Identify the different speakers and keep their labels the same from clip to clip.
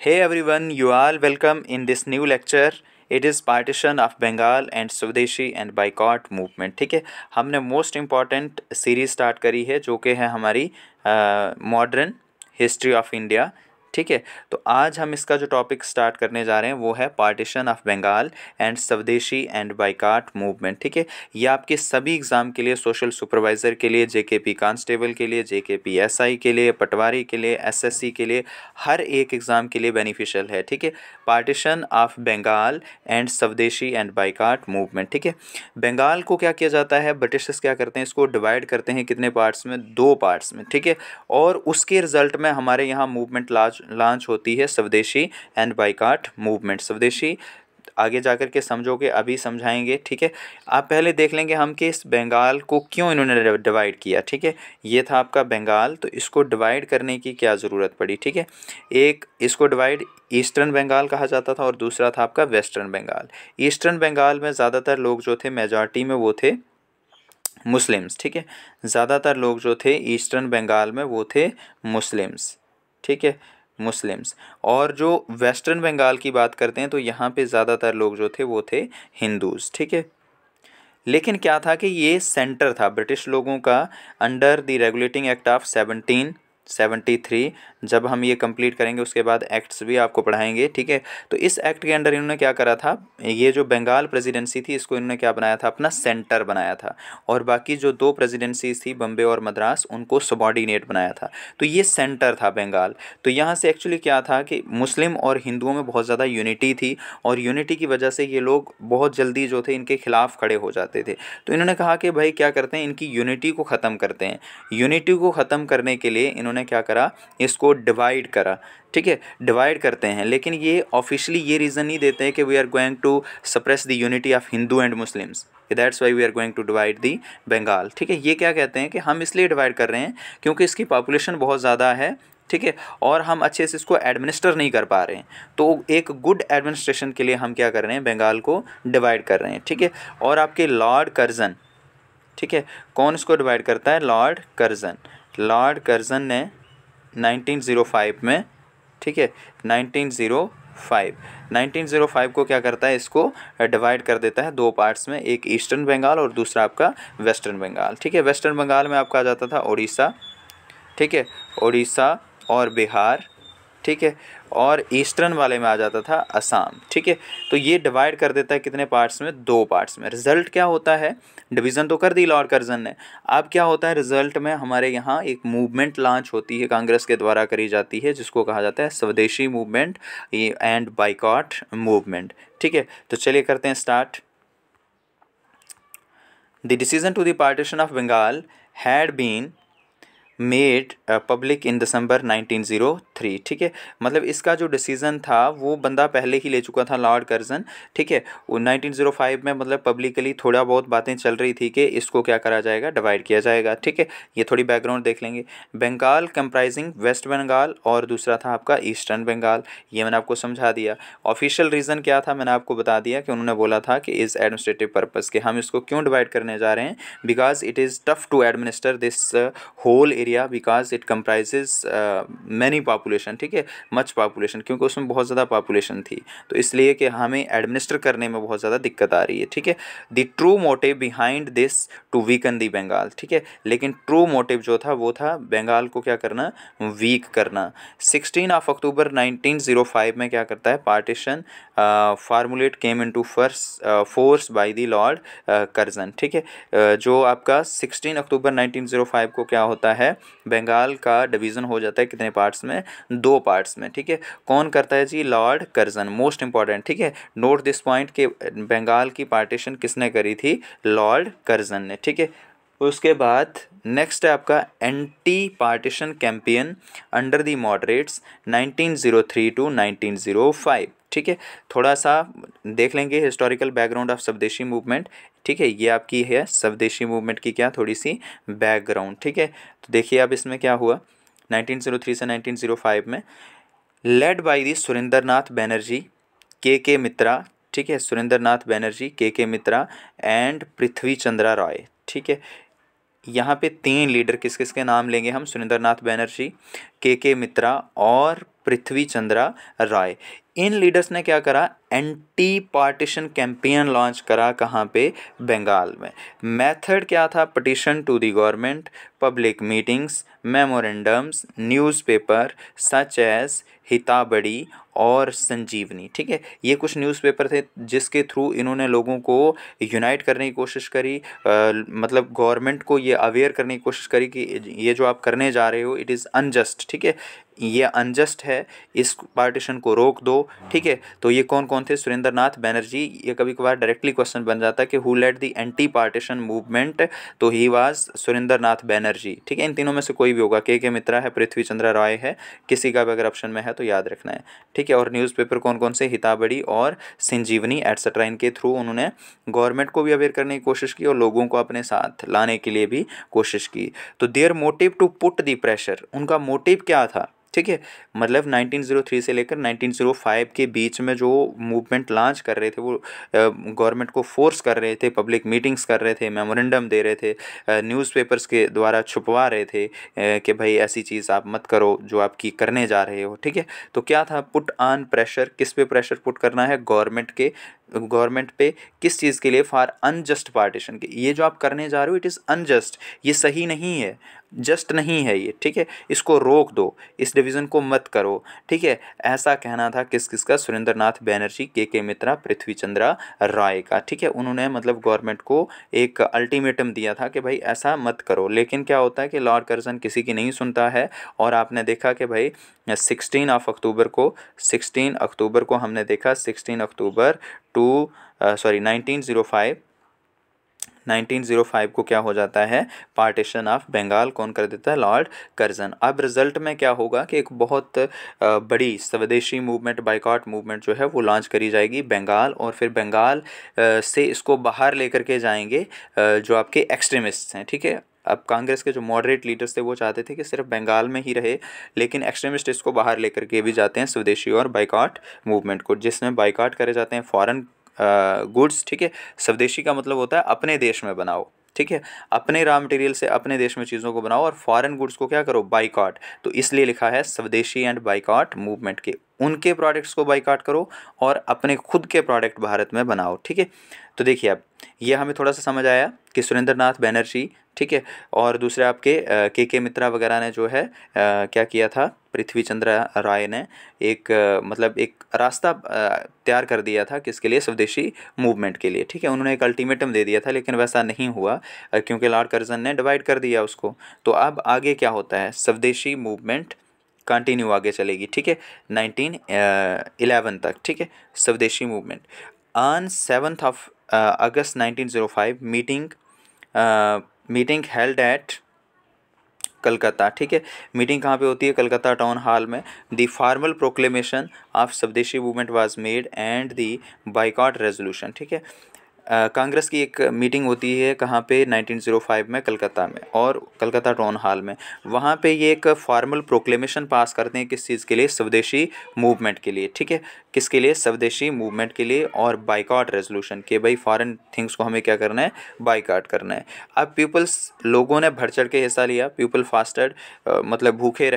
Speaker 1: Hey everyone, you all welcome in this new lecture. It is partition of Bengal and Swadeshi and boycott movement. ठीक है, हमने most important series start करी है जो कि है हमारी मॉडर्न हिस्ट्री ऑफ इंडिया। ठीक है, तो आज हम इसका जो टॉपिक स्टार्ट करने जा रहे हैं वो है पार्टीशन ऑफ बंगाल एंड स्वदेशी एंड बाइकाट मूवमेंट। ठीक है, ये आपके सभी एग्ज़ाम के लिए, सोशल सुपरवाइज़र के लिए, जेकेपी कांस्टेबल के लिए, जेकेपी एसआई के लिए, पटवारी के लिए, एसएससी के लिए, हर एक एग्ज़ाम के लिए बेनिफिशियल है। ठीक है, पार्टीशन ऑफ बंगाल एंड स्वदेशी एंड बाइकाट मूवमेंट। ठीक है, बंगाल को क्या किया जाता है, ब्रिटिशर्स क्या करते हैं, इसको डिवाइड करते हैं कितने पार्ट्स में, 2 पार्ट्स में। ठीक है, और उसके रिजल्ट में हमारे यहाँ मूवमेंट लॉन्च होती है स्वदेशी एंड बाइकाट मूवमेंट। स्वदेशी आगे जाकर के समझोगे, अभी समझाएंगे। ठीक है, आप पहले देख लेंगे हम कि इस बंगाल को क्यों इन्होंने डिवाइड किया। ठीक है, ये था आपका बंगाल, तो इसको डिवाइड करने की क्या ज़रूरत पड़ी। ठीक है, एक इसको डिवाइड ईस्टर्न बंगाल कहा जाता था और दूसरा था आपका वेस्टर्न बंगाल। ईस्टर्न बंगाल में ज़्यादातर लोग जो थे, मेजॉरिटी में वो थे मुस्लिम्स। ठीक है, ज़्यादातर लोग जो थे ईस्टर्न बंगाल में वो थे मुस्लिम्स। ठीक है, मुस्लिम्स। और जो वेस्टर्न बंगाल की बात करते हैं तो यहाँ पे ज़्यादातर लोग जो थे वो थे हिंदूज़। ठीक है, लेकिन क्या था कि ये सेंटर था ब्रिटिश लोगों का under the regulating act of 1773। जब हम ये कंप्लीट करेंगे उसके बाद एक्ट्स भी आपको पढ़ाएंगे। ठीक है, तो इस एक्ट के अंडर इन्होंने क्या करा था, ये जो बंगाल प्रेसिडेंसी थी इसको इन्होंने क्या बनाया था, अपना सेंटर बनाया था, और बाकी जो 2 प्रेसिडेंसीज थी बम्बे और मद्रास, उनको सबॉर्डिनेट बनाया था। तो ये सेंटर था बंगाल। तो यहाँ से एक्चुअली क्या था कि मुस्लिम और हिंदुओं में बहुत ज़्यादा यूनिटी थी, और यूनिटी की वजह से ये लोग बहुत जल्दी जो थे इनके खिलाफ खड़े हो जाते थे। तो इन्होंने कहा कि भाई क्या करते हैं, इनकी यूनिटी को ख़त्म करते हैं। यूनिटी को ख़त्म करने के लिए इन्होंने क्या करा, इसको डिवाइड करा। ठीक है, डिवाइड करते हैं, लेकिन ये ऑफिशियली ये रीज़न नहीं देते हैं कि we are going to suppress the unity of Hindu and Muslims, that's why we are going to divide the Bengal. ठीक है, ये क्या कहते हैं कि हम इसलिए डिवाइड कर रहे हैं क्योंकि इसकी पॉपुलेशन बहुत ज़्यादा है। ठीक है, और हम अच्छे से इसको एडमिनिस्टर नहीं कर पा रहे हैं, तो एक गुड एडमिनिस्ट्रेशन के लिए हम क्या कर रहे हैं, बंगाल को डिवाइड कर रहे हैं। ठीक है, और आपके लॉर्ड कर्जन, ठीक है, कौन इसको डिवाइड करता है, लॉर्ड कर्जन। लॉर्ड कर्जन ने 1905 में, ठीक है, 1905 को क्या करता है, इसको डिवाइड कर देता है 2 पार्ट्स में, एक ईस्टर्न बंगाल और दूसरा आपका वेस्टर्न बंगाल। ठीक है, वेस्टर्न बंगाल में आपका आ जाता था उड़ीसा। ठीक है, उड़ीसा और बिहार। ठीक है, और ईस्टर्न वाले में आ जाता था असम। ठीक है, तो ये डिवाइड कर देता है कितने पार्ट्स में, 2 पार्ट्स में। रिजल्ट क्या होता है, डिवीज़न तो कर दी लॉर्ड कर्जन ने, अब क्या होता है रिजल्ट में, हमारे यहाँ एक मूवमेंट लॉन्च होती है, कांग्रेस के द्वारा करी जाती है, जिसको कहा जाता है स्वदेशी मूवमेंट एंड बाइकॉट मूवमेंट। ठीक है, तो चलिए करते हैं start. The decision to the partition of Bengal had been made public in December 1903। ठीक है, मतलब इसका जो डिसीज़न था वो बंदा पहले ही ले चुका था, लॉर्ड कर्जन। ठीक है, वो 1905 में मतलब पब्लिकली थोड़ा बहुत बातें चल रही थी कि इसको क्या करा जाएगा, डिवाइड किया जाएगा। ठीक है, ये थोड़ी बैकग्राउंड देख लेंगे। बंगाल कंप्राइजिंग वेस्ट बंगाल और दूसरा था आपका ईस्टर्न बंगाल, ये मैंने आपको समझा दिया। ऑफिशियल रीज़न क्या था, मैंने आपको बता दिया कि उन्होंने बोला था कि इस एडमिनिस्ट्रेटिव पर्पज़ के हम इसको क्यों डिवाइड करने जा रहे हैं, because it is tough to administer this whole area because it comprises many population. ठीक है, मच पॉपुलेशन, क्योंकि उसमें बहुत ज़्यादा पॉपुलेशन थी, तो इसलिए कि हमें एडमिनिस्टर करने में बहुत ज़्यादा दिक्कत आ रही है। ठीक है, the true motive behind this to weaken the Bengal. ठीक है, लेकिन ट्रू मोटिव जो था वो था बंगाल को क्या करना, वीक करना। 16 अक्टूबर 1905 में क्या करता है, partition formulate came into force by the Lord Curzon. ठीक है, जो आपका 16 अक्टूबर 1905 को क्या होता है, बंगाल का डिवीज़न हो जाता है कितने पार्ट्स में, 2 पार्ट्स में। ठीक है, कौन करता है जी, लॉर्ड कर्जन, मोस्ट इंपॉर्टेंट। ठीक है, नोट दिस पॉइंट कि बंगाल की पार्टीशन किसने करी थी, लॉर्ड कर्जन ने। ठीक है, उसके बाद नेक्स्ट है आपका anti partition campaign under the moderates 1903 to 1905। ठीक है, थोड़ा सा देख लेंगे historical background of swadeshi movement. ठीक है, ये आपकी है स्वदेशी मूवमेंट की क्या थोड़ी सी बैकग्राउंड। ठीक है, तो देखिए अब इसमें क्या हुआ, 1903 से 1905 में लेड बाय दी सुरेंद्र नाथ बैनर्जी, के मित्रा। ठीक है, सुरेंद्र नाथ बैनर्जी, के मित्रा एंड पृथ्वी चंद्रा रॉय। ठीक है, यहाँ पे 3 लीडर किस किस के नाम लेंगे हम, सुरेंद्र नाथ बैनर्जी, के मित्रा और पृथ्वी चंद्रा रॉय। इन लीडर्स ने क्या करा, एंटी पार्टीशन कैंपेन लॉन्च करा, कहाँ पे, बंगाल में। मेथड क्या था, petition to the government, public meetings, memorandums, newspaper such as हिताबड़ी और संजीवनी। ठीक है, ये कुछ न्यूज़पेपर थे जिसके थ्रू इन्होंने लोगों को यूनाइट करने की कोशिश करी, मतलब गवर्नमेंट को ये अवेयर करने की कोशिश करी कि ये जो आप करने जा रहे हो इट इज़ अनजस्ट। ठीक है, ये अनजस्ट है, इस पार्टीशन को रोक दो। ठीक है, तो ये कौन कौन थे, सुरेंद्र नाथ बैनर्जी। ये कभी कभार डायरेक्टली क्वेश्चन बन जाता है कि who led the anti partition movement, तो he was Surendranath Banerjee. ठीक है, इन तीनों में से कोई भी होगा, के मित्रा है, पृथ्वी चंद्रा रॉय है, किसी का भी अगर ऑप्शन में है तो याद रखना है। ठीक है, और न्यूज़पेपर कौन कौन से, हिताबड़ी और संजीवनी एटसेट्रा, इनके थ्रू उन्होंने गवर्नमेंट को भी अवेयर करने की कोशिश की और लोगों को अपने साथ लाने के लिए भी कोशिश की। तो their motive to put the pressure, उनका मोटिव क्या था। ठीक है, मतलब 1903 से लेकर 1905 के बीच में जो मूवमेंट लॉन्च कर रहे थे वो गवर्नमेंट को फोर्स कर रहे थे, पब्लिक मीटिंग्स कर रहे थे, मेमोरेंडम दे रहे थे, न्यूज़पेपर्स के द्वारा छुपवा रहे थे कि भाई ऐसी चीज़ आप मत करो जो आपकी करने जा रहे हो। ठीक है, तो क्या था, पुट ऑन प्रेशर, किस पे प्रेशर पुट करना है, गवर्नमेंट पे, किस चीज़ के लिए, फॉर अनजस्ट पार्टीशन के, ये जो आप करने जा रहे हो इट इज़ अनजस्ट, ये सही नहीं है, जस्ट नहीं है ये। ठीक है, इसको रोक दो, इस डिवीज़न को मत करो। ठीक है, ऐसा कहना था किस किसका, सुरेंद्र नाथ बैनर्जी, के मित्रा, पृथ्वी चंद्रा रॉय का। ठीक है, उन्होंने मतलब गवर्नमेंट को एक अल्टीमेटम दिया था कि भाई ऐसा मत करो। लेकिन क्या होता है कि लॉर्ड कर्जन किसी की नहीं सुनता है, और आपने देखा कि भाई 16 अक्टूबर को हमने देखा, 16 अक्टूबर टू 1905 को क्या हो जाता है, पार्टीशन ऑफ बंगाल कौन कर देता है, लॉर्ड कर्जन। अब रिजल्ट में क्या होगा कि एक बहुत बड़ी स्वदेशी मूवमेंट, बाइकॉट मूवमेंट जो है वो लॉन्च करी जाएगी बंगाल, और फिर बंगाल से इसको बाहर लेकर के जाएंगे जो आपके एक्सट्रीमिस्ट्स हैं। ठीक है, अब कांग्रेस के जो मॉडरेट लीडर्स थे वो चाहते थे कि सिर्फ बंगाल में ही रहे, लेकिन एक्सट्रीमिस्ट इसको बाहर लेकर के भी जाते हैं स्वदेशी और बाइकॉट मूवमेंट को, जिसमें बाइकॉट करे जाते हैं फॉरेन गुड्स। ठीक है, स्वदेशी का मतलब होता है अपने देश में बनाओ। ठीक है, अपने रॉ मटेरियल से अपने देश में चीज़ों को बनाओ, और फॉरेन गुड्स को क्या करो, बाइकॉट। तो इसलिए लिखा है स्वदेशी एंड बाइकॉट मूवमेंट के, उनके प्रोडक्ट्स को बाइकॉट करो और अपने खुद के प्रोडक्ट भारत में बनाओ। ठीक है, तो देखिए अब ये हमें थोड़ा सा समझ आया कि सुरेंद्र नाथ बैनर्जी, ठीक है, और दूसरे आपके के मित्रा वगैरह ने जो है क्या किया था, पृथ्वी चंद्र राय ने एक मतलब एक रास्ता तैयार कर दिया था किसके लिए, स्वदेशी मूवमेंट के लिए। ठीक है, उन्होंने एक अल्टीमेटम दे दिया था, लेकिन वैसा नहीं हुआ क्योंकि लॉर्ड कर्जन ने डिवाइड कर दिया उसको। तो अब आगे क्या होता है, स्वदेशी मूवमेंट कंटिन्यू आगे चलेगी। ठीक है, 1911 तक। ठीक है, स्वदेशी movement on 7 August 1905 meeting held at Calcutta. ठीक है, मीटिंग कहाँ पे होती है, कलकत्ता टाउन हॉल में। The formal proclamation of swadeshi movement was made and the boycott resolution. ठीक है, कांग्रेस की एक मीटिंग होती है कहाँ पे, 1905 में कलकत्ता में, और कलकत्ता टाउन हॉल में। वहाँ पे ये एक फॉर्मल प्रोक्लेमेशन पास करते हैं, किस चीज़ के लिए, स्वदेशी मूवमेंट के लिए। ठीक है, किसके लिए, स्वदेशी मूवमेंट के लिए, और बाइकॉट रेजोल्यूशन के भाई फॉरेन थिंग्स को हमें क्या करना है, बाइकॉट करना है। अब पीपल्स, लोगों ने बढ़ चढ़ के हिस्सा लिया, पीपल फास्टेड, मतलब भूखे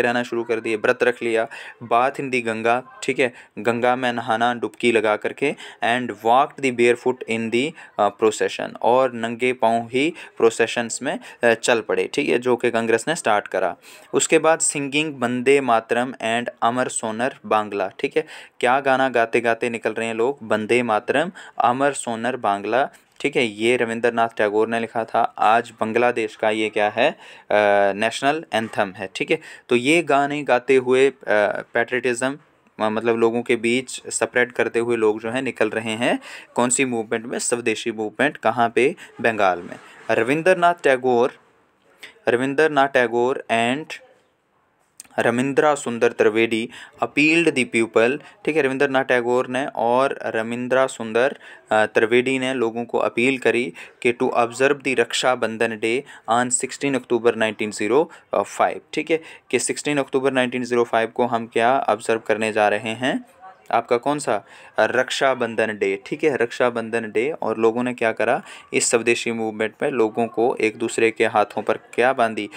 Speaker 1: रहना शुरू कर दिए, व्रत रख लिया, बाथ इन दी गंगा। ठीक है, गंगा में नहाना, डुबकी लगा करके, and walked the bare foot in the procession, और नंगे पाँव ही प्रोसेशंस में चल पड़े। ठीक है, जो कि कांग्रेस ने स्टार्ट करा। उसके बाद सिंगिंग वंदे मातरम एंड अमर सोनर बांग्ला। ठीक है, क्या गाना गाते गाते निकल रहे हैं लोग, वंदे मातरम, अमर सोनर बांग्ला। ठीक है, ये रविंद्रनाथ टैगोर ने लिखा था। आज बांग्लादेश का ये क्या है, नेशनल एंथम है। ठीक है, तो ये गाने गाते हुए पैट्रियटिज्म मतलब लोगों के बीच स्प्रेड करते हुए लोग जो हैं निकल रहे हैं कौन सी मूवमेंट में, स्वदेशी मूवमेंट। कहाँ पे, बंगाल में। रविंद्रनाथ टैगोर एंड रमिंद्रा सुंदर त्रिवेदी अपील्ड द पीपल। ठीक है, रविंद्रनाथ टैगोर ने और रमिंद्रा सुंदर त्रिवेदी ने लोगों को अपील करी कि to observe the Raksha Bandhan day on 16 October 1905। ठीक है, कि 16 अक्टूबर 1905 को हम क्या ऑब्जर्व करने जा रहे हैं, आपका कौन सा, रक्षाबंधन डे। ठीक है, रक्षाबंधन डे। और लोगों ने क्या करा, इस स्वदेशी मूवमेंट में लोगों को एक दूसरे के हाथों पर क्या बांधी,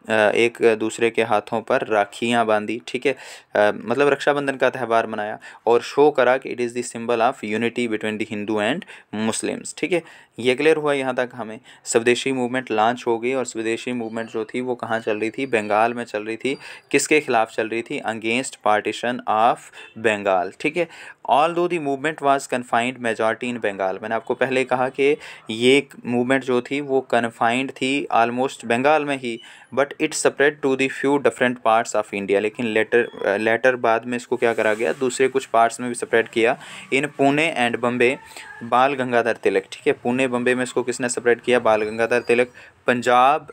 Speaker 1: एक दूसरे के हाथों पर राखियाँ बांधी, ठीक है, मतलब रक्षाबंधन का त्यौहार मनाया और शो करा कि it is the symbol of unity between the Hindu and Muslims, ठीक है। ये क्लियर हुआ यहाँ तक हमें। स्वदेशी मूवमेंट लॉन्च हो गई और स्वदेशी मूवमेंट जो थी वो कहाँ चल रही थी, बंगाल में चल रही थी। किसके खिलाफ चल रही थी, अगेंस्ट पार्टीशन ऑफ बंगाल, ठीक है। Although the movement was confined majority in Bengal, मैंने आपको पहले कहा कि ये मूवमेंट जो थी वो कन्फाइंड थी ऑलमोस्ट बंगाल में ही, but it spread to the few different parts of India, लेकिन लेटर बाद में इसको क्या करा गया, दूसरे कुछ पार्ट्स में भी स्प्रेड किया। इन पुणे एंड बम्बे बाल गंगाधर तिलक, ठीक है, पुणे बम्बे में इसको किसने स्प्रेड किया, Bal Gangadhar Tilak. Punjab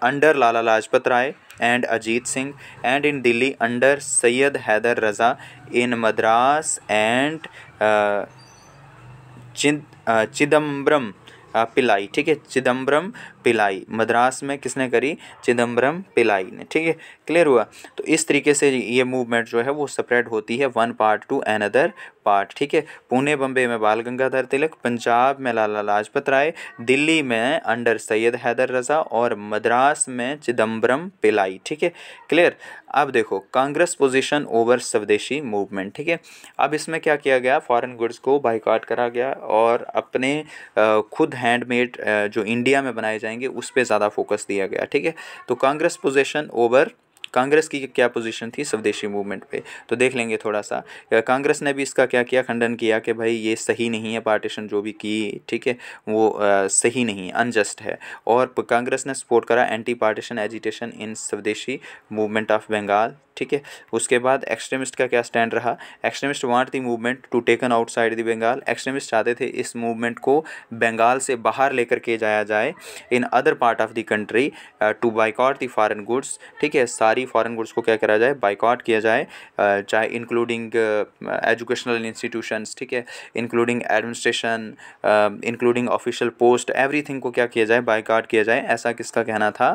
Speaker 1: under Lala Lajpat Rai and Ajit Singh, and in Delhi under Syed Haider Raza, in Madras and Chidambaram Pillai, ठीक है, चिदम्बरम पिलाई, मद्रास में किसने करी, चिदम्बरम पिलाई ने, ठीक है, क्लियर हुआ। तो इस तरीके से ये मूवमेंट जो है वो स्प्रेड होती है one part two another part, ठीक है। पुणे बम्बे में बाल गंगाधर तिलक, पंजाब में लाला लाजपत राय, दिल्ली में अंडर सैयद हैदर रज़ा और मद्रास में चिदम्बरम पिलाई, ठीक है, क्लियर। अब देखो कांग्रेस पोजीशन ओवर स्वदेशी मूवमेंट, ठीक है। अब इसमें क्या किया गया, फॉरेन गुड्स को बाइकआउट करा गया और अपने खुद हैंडमेड जो इंडिया में बनाए जाएंगे उस पर ज़्यादा फोकस दिया गया, ठीक है। तो कांग्रेस पोजीशन ओवर, कांग्रेस की क्या पोजीशन थी स्वदेशी मूवमेंट पे, तो देख लेंगे थोड़ा सा। कांग्रेस ने भी इसका क्या किया, खंडन किया कि भाई ये सही नहीं है, पार्टीशन जो भी की, ठीक है, वो सही नहीं है, अनजस्ट है। और कांग्रेस ने सपोर्ट करा एंटी पार्टीशन एजिटेशन इन स्वदेशी मूवमेंट ऑफ बंगाल, ठीक है। उसके बाद एक्सट्रीमिस्ट का क्या स्टैंड रहा, extremist want the movement to taken outside the Bengal, extremist चाहते थे इस मूवमेंट को बंगाल से बाहर लेकर के जाया जाए, in other part of the country to boycott the foreign goods, ठीक है, सारी फॉरेन गुड्स को क्या करा जाए, बाइकआउट किया जाए, चाहे इंक्लूडिंग एजुकेशनल इंस्टीट्यूशंस, ठीक है, including administration, including official post, everything को क्या किया जाए, बाइकआउट किया जाए, ऐसा किसका कहना था,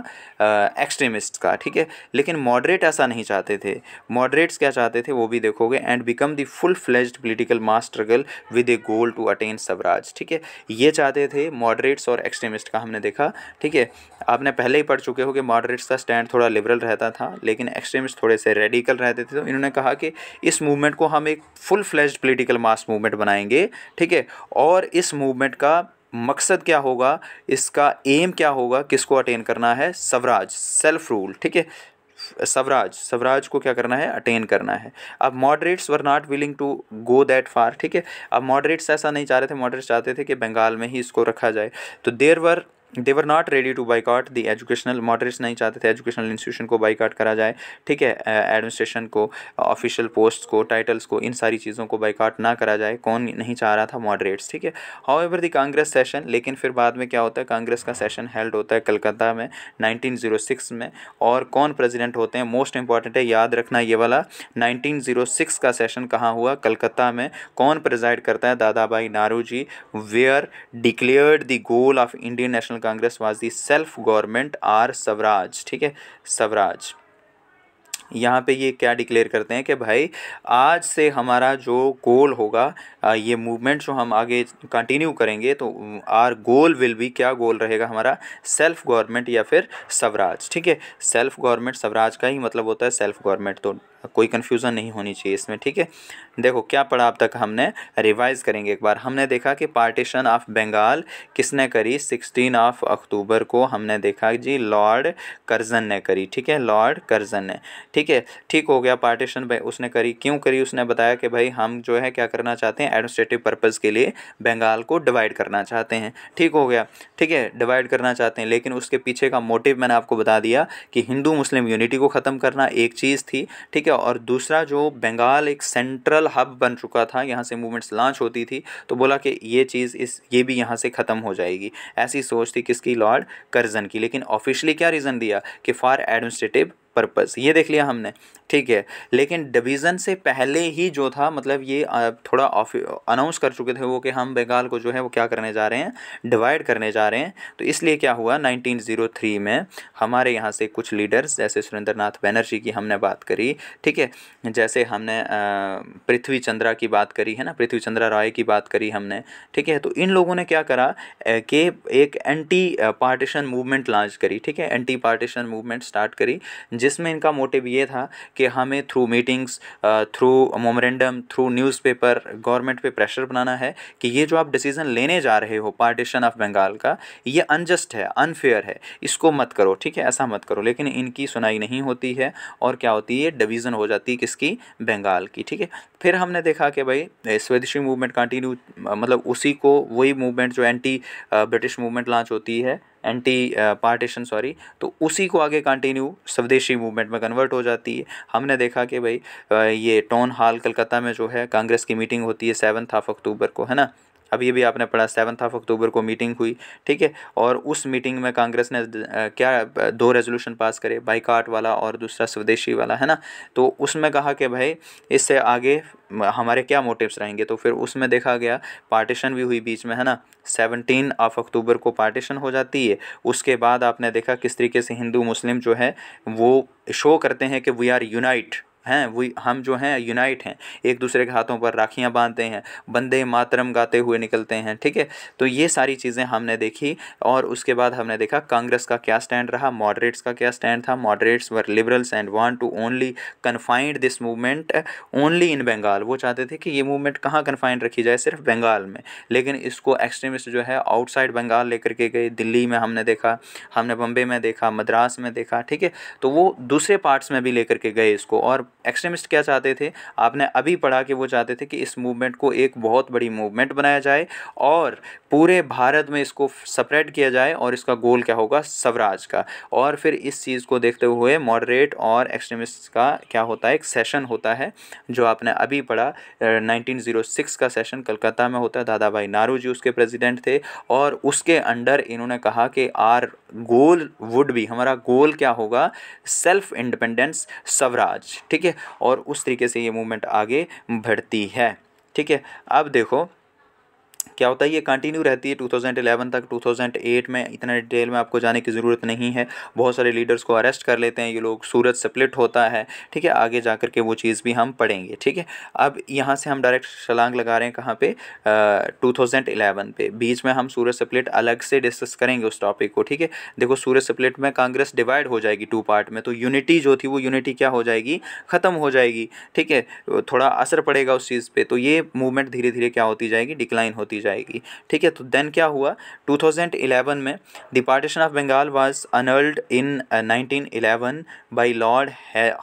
Speaker 1: एक्सट्रीमिस्ट का, ठीक है। लेकिन मॉडरेट ऐसा नहीं चाहते थे, मॉडरेट्स क्या चाहते थे वो भी देखोगे, and become the full fledged political mass struggle with a goal to attain Swaraj, ठीक है। ये चाहते थे मॉडरेट्स और एक्सट्रीमिस्ट का, हमने देखा, ठीक है, आपने पहले ही पढ़ चुके हो कि मॉडरेट्स का स्टैंड थोड़ा लिबरल रहता था लेकिन एक्सट्रीमिस्ट थोड़े से रेडिकल रहते थे। तो इन्होंने कहा कि इस मूवमेंट को हम एक full fledged political mass movement बनाएंगे, ठीक है, और इस मूवमेंट का मकसद क्या होगा, इसका एम क्या होगा, किसको अटेन करना है, स्वराज, सेल्फ रूल, ठीक है, स्वराज को क्या करना है, अटेन करना है। अब moderates were not willing to go that far, ठीक है। अब मॉडरेट्स ऐसा नहीं चाह रहे थे, मॉडरेट्स चाहते थे कि बंगाल में ही इसको रखा जाए। तो they were not ready to boycott the educational, moderates नहीं चाहते थे एजुकेशनल इंस्टीट्यूशन को बाइकआउट करा जाए, ठीक है, एडमिनिस्ट्रेशन को, ऑफिशियल पोस्ट को, टाइटल्स को, इन सारी चीज़ों को बाइकआउट ना करा जाए। कौन नहीं चाह रहा था, मॉडरेट्स, ठीक है। हाउएवर द कांग्रेस सेशन, लेकिन फिर बाद में क्या होता है, कांग्रेस का सेशन हेल्ड होता है कलकत्ता में 1906 में, और कौन प्रेसिडेंट होते हैं, मोस्ट इंपॉर्टेंट है, याद रखना ये वाला, 1906 का सेशन कहाँ हुआ, कलकत्ता में। कौन प्रेजाइड करता है, Dadabhai Naoroji, where declared the goal of Indian National Congress was the self government or Swaraj, ठीक है, स्वराज। यहाँ पे ये क्या डिक्लेयर करते हैं कि भाई आज से हमारा जो गोल होगा, ये मूवमेंट जो हम आगे कंटिन्यू करेंगे, तो आर गोल विल बी, क्या गोल रहेगा हमारा, सेल्फ गवर्नमेंट या फिर स्वराज, ठीक है। सेल्फ गवर्नमेंट, स्वराज का ही मतलब होता है सेल्फ गवर्नमेंट, तो कोई कन्फ्यूज़न नहीं होनी चाहिए इसमें, ठीक है। देखो क्या पढ़ा अब तक हमने, रिवाइज करेंगे एक बार। हमने देखा कि पार्टीशन ऑफ बंगाल किसने करी, 16 अक्टूबर को हमने देखा जी लॉर्ड कर्जन ने करी, ठीक है, लॉर्ड कर्जन ने, ठीक है, ठीक हो गया। पार्टीशन उसने करी, क्यों करी, उसने बताया कि भाई हम जो है क्या करना चाहते हैं, एडमिनिस्ट्रेटिव पर्पज़ के लिए बंगाल को डिवाइड करना चाहते हैं, ठीक हो गया, ठीक है, डिवाइड करना चाहते हैं। लेकिन उसके पीछे का मोटिव मैंने आपको बता दिया कि हिंदू मुस्लिम यूनिटी को ख़त्म करना एक चीज़ थी, ठीक है, और दूसरा जो बंगाल एक सेंट्रल हब बन चुका था, यहाँ से मूवमेंट्स लॉन्च होती थी, तो बोला कि ये चीज़ ये भी यहाँ से ख़त्म हो जाएगी, ऐसी सोच थी किसकी, लॉर्ड कर्जन की। लेकिन ऑफिशियली क्या रीज़न दिया कि फॉर एडमिनिस्ट्रेटिव पर्पस, ये देख लिया हमने, ठीक है। लेकिन डिवीज़न से पहले ही जो था, मतलब ये थोड़ा अनाउंस कर चुके थे वो कि हम बंगाल को जो है वो क्या करने जा रहे हैं, डिवाइड करने जा रहे हैं। तो इसलिए क्या हुआ, 1903 में हमारे यहाँ से कुछ लीडर्स, जैसे सुरेंद्रनाथ बैनर्जी की हमने बात करी, ठीक है, जैसे हमने पृथ्वी चंद्रा की बात करी है ना, पृथ्वी चंद्रा राय की बात करी हमने, ठीक है। तो इन लोगों ने क्या करा कि एक एंटी पार्टीशन मूवमेंट लॉन्च करी, ठीक है, एंटी पार्टीशन मूवमेंट स्टार्ट करी, जिसमें इनका मोटिव ये था कि हमें through meetings, through memorandum, through newspaper government पे प्रेशर बनाना है कि ये जो आप डिसीज़न लेने जा रहे हो पार्टीशन ऑफ बंगाल का, ये अनजस्ट है, अनफेयर है, इसको मत करो, ठीक है, ऐसा मत करो। लेकिन इनकी सुनाई नहीं होती है और क्या होती है, डिवीज़न हो जाती है किसकी, बंगाल की, ठीक है। फिर हमने देखा कि भाई स्वदेशी मूवमेंट कंटिन्यू, मतलब उसी को, वही मूवमेंट जो एंटी ब्रिटिश मूवमेंट लॉन्च होती है, एंटी पार्टीशन सॉरी, तो उसी को आगे कंटिन्यू स्वदेशी मूवमेंट में कन्वर्ट हो जाती है। हमने देखा कि भाई ये टाउन हॉल कलकत्ता में जो है कांग्रेस की मीटिंग होती है 7 अक्टूबर को, है ना, अब ये भी आपने पढ़ा 7 अक्टूबर को मीटिंग हुई, ठीक है। और उस मीटिंग में कांग्रेस ने क्या 2 रेजोल्यूशन पास करे, बाइकाट वाला और दूसरा स्वदेशी वाला, है ना। तो उसमें कहा कि भाई इससे आगे हमारे क्या मोटिव्स रहेंगे, तो फिर उसमें देखा गया पार्टीशन भी हुई बीच में, है ना, 17 अक्टूबर को पार्टीशन हो जाती है। उसके बाद आपने देखा किस तरीके से हिंदू मुस्लिम जो है वो शो करते हैं कि वी आर यूनाइट हैं, वही हम जो हैं यूनाइट हैं, एक दूसरे के हाथों पर राखियां बांधते हैं, वंदे मातरम गाते हुए निकलते हैं, ठीक है। तो ये सारी चीज़ें हमने देखी। और उसके बाद हमने देखा कांग्रेस का क्या स्टैंड रहा, मॉडरेट्स का क्या स्टैंड था। Moderates were liberals and want to only confined this movement only in Bengal, वो चाहते थे कि ये मूवमेंट कहाँ कन्फाइंड रखी जाए, सिर्फ बंगाल में। लेकिन इसको एक्सट्रीमिस्ट जो है आउटसाइड बंगाल लेकर के गए, दिल्ली में हमने देखा, हमने बम्बे में देखा, मद्रास में देखा, ठीक है। तो वो दूसरे पार्ट्स में भी लेकर के गए इसको। और एक्सट्रीमिस्ट क्या चाहते थे, आपने अभी पढ़ा कि वो चाहते थे कि इस मूवमेंट को एक बहुत बड़ी मूवमेंट बनाया जाए और पूरे भारत में इसको स्प्रेड किया जाए, और इसका गोल क्या होगा, स्वराज का। और फिर इस चीज़ को देखते हुए मॉडरेट और एक्सट्रीमिस्ट का क्या होता है, एक सेशन होता है जो आपने अभी पढ़ा, 1906 का सेशन कलकत्ता में होता है। दादा भाई नारू जी उसके प्रेसिडेंट थे, और उसके अंडर इन्होंने कहा कि आर गोल वुड भी, हमारा गोल क्या होगा, सेल्फ इंडिपेंडेंस, स्वराज, ठीक है। और उस तरीके से ये मूवमेंट आगे बढ़ती है, ठीक है। अब देखो क्या होता है, ये कंटिन्यू रहती है 2011 तक। 2008 में इतना डिटेल में आपको जाने की ज़रूरत नहीं है, बहुत सारे लीडर्स को अरेस्ट कर लेते हैं ये लोग, सूरत स्प्लिट होता है, ठीक है। आगे जा कर के वो चीज़ भी हम पढ़ेंगे, ठीक है। अब यहाँ से हम डायरेक्ट छलांग लगा रहे हैं कहाँ पे, 2011 पे। बीच में हम सूरत स्प्लिट अलग से डिस्कस करेंगे उस टॉपिक को, ठीक है। देखो सूरत स्प्लिट में कांग्रेस डिवाइड हो जाएगी 2 पार्ट में, तो यूनिटी जो थी वो यूनिटी क्या हो जाएगी, ख़त्म हो जाएगी, ठीक है। थोड़ा असर पड़ेगा उस चीज़ पे, तो ये मूवमेंट धीरे धीरे क्या होती जाएगी, डिक्लाइन होती जाएगी, ठीक है। तो देन क्या हुआ, 2011 में the partition of Bengal was annulled in 1911 by Lord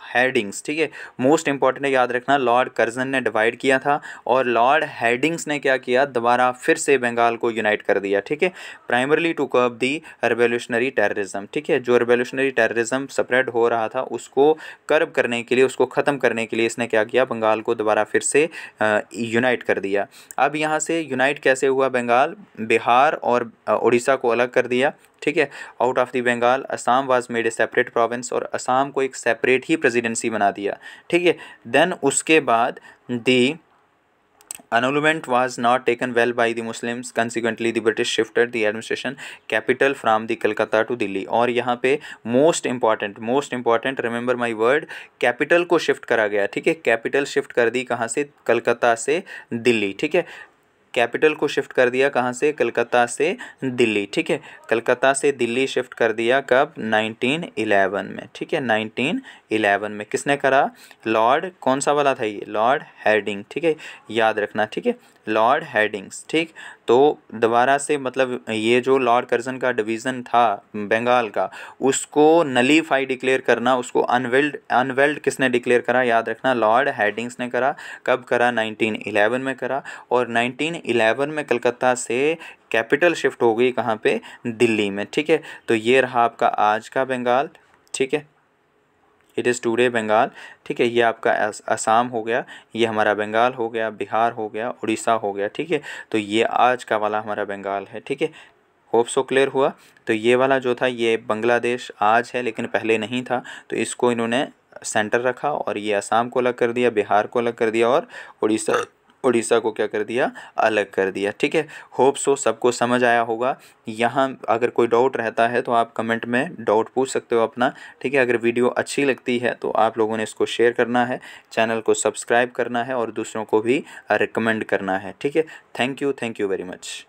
Speaker 1: Hardinge, ठीक है। मोस्ट इंपॉर्टेंट है, याद रखना, लॉर्ड कर्जन ने डिवाइड किया था और लॉर्ड हेडिंग्स ने क्या किया, दोबारा फिर से बंगाल को यूनाइट कर दिया, ठीक है। Primarily to curb the revolutionary terrorism, ठीक है। जो रेवोल्यूशनरी टेररिज्म स्प्रेड हो रहा था उसको कर्ब करने के लिए, उसको ख़त्म करने के लिए इसने क्या किया, बंगाल को दोबारा फिर से यूनाइट कर दिया। अब यहाँ से यूनाइट कैसे हुआ बंगाल, बिहार और उड़ीसा को अलग कर दिया, ठीक है। Out of the Bengal Assam was made a separate province, और असम को एक सेपरेट ही प्रेसिडेंसी बना दिया, ठीक है। देन उसके बाद दी annulment was not taken well by the Muslims. Consequently, the British shifted the administration capital from the Calcutta to Delhi. और यहाँ पे most important remember my word, capital को shift करा गया, ठीक है। capital shift कर दी कहाँ से, कलकत्ता से दिल्ली, ठीक है। कैपिटल को शिफ्ट कर दिया कहाँ से, कलकत्ता से दिल्ली, ठीक है। कलकत्ता से दिल्ली शिफ्ट कर दिया कब, 1911 में, ठीक है। 1911 में किसने करा, लॉर्ड कौन सा वाला था ये, लॉर्ड हेडिंग, ठीक है, याद रखना, ठीक है, लॉर्ड हेडिंग्स, ठीक। तो दोबारा से मतलब ये जो लॉर्ड कर्जन का डिवीज़न था बंगाल का, उसको नलीफाई डिक्लेयर करना, उसको अनवेल्ड किसने डिक्लेयर करा, याद रखना, लॉर्ड हेडिंग्स ने करा। कब करा, 1911 में करा। और 1911 में कलकत्ता से कैपिटल शिफ्ट हो गई कहाँ पे, दिल्ली में, ठीक है। तो ये रहा आपका आज का बंगाल, ठीक है, इट इज़ टुडे बंगाल, ठीक है। ये आपका असम हो गया, ये हमारा बंगाल हो गया, बिहार हो गया, उड़ीसा हो गया, ठीक है। तो ये आज का वाला हमारा बंगाल है, ठीक है। होप सो क्लियर हुआ। तो ये वाला जो था ये बांग्लादेश आज है लेकिन पहले नहीं था, तो इसको इन्होंने सेंटर रखा और ये असम को अलग कर दिया, बिहार को अलग कर दिया और उड़ीसा उड़ीसा को क्या कर दिया, अलग कर दिया। ठीक है, होप सो सबको समझ आया होगा। यहाँ अगर कोई डाउट रहता है तो आप कमेंट में डाउट पूछ सकते हो अपना। ठीक है, अगर वीडियो अच्छी लगती है तो आप लोगों ने इसको शेयर करना है, चैनल को सब्सक्राइब करना है और दूसरों को भी रिकमेंड करना है। ठीक है, थैंक यू वेरी मच।